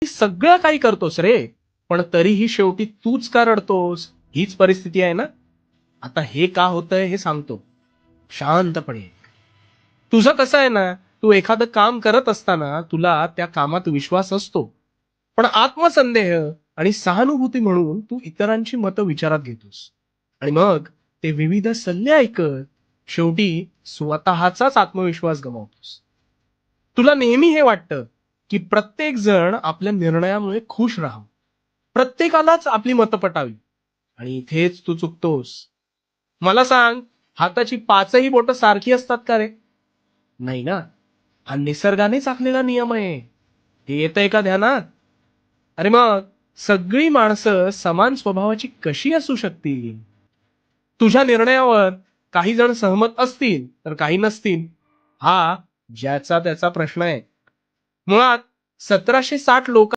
सगळं काही करतोस रे, पण तरीही शेवटी तूच का रडतोस? हीच परिस्थिती आहे ना? आता हे का होतंय हे सांगतो. शांतपणे. तुझं कसं आहे ना, तू एखादं काम करत असताना तुला त्या कामात विश्वास असतो. पण आत्मसंदेह आणि सहानुभूती म्हणून तू इतरांची मतं विचारात घेतोस. आणि मग ते विविध सल्ले ऐकत शेवटी स्वतःचाच आत्मविश्वास गमावतोस. तुला नेहमी हे वाटतं, की प्रत्येक जण आपल्या निर्णयामुळे खुश राहावं. प्रत्येकालाच आपली मतं पटावी. आणि इथेच तू चुकतोस. मला सांग, हाताची पाचही बोटं सारखी असतात का रे? नाही ना. हा निसर्गानेच आखलेला नियम आहे. हे येतंय का ध्यानात? अरे मग सगळी माणसं समान स्वभावाची कशी असू शकतील? तुझ्या निर्णयावर काही जण सहमत असतील, तर काही नसतील. हा ज्याचा त्याचा प्रश्न आहे. मुळात 1760 लोक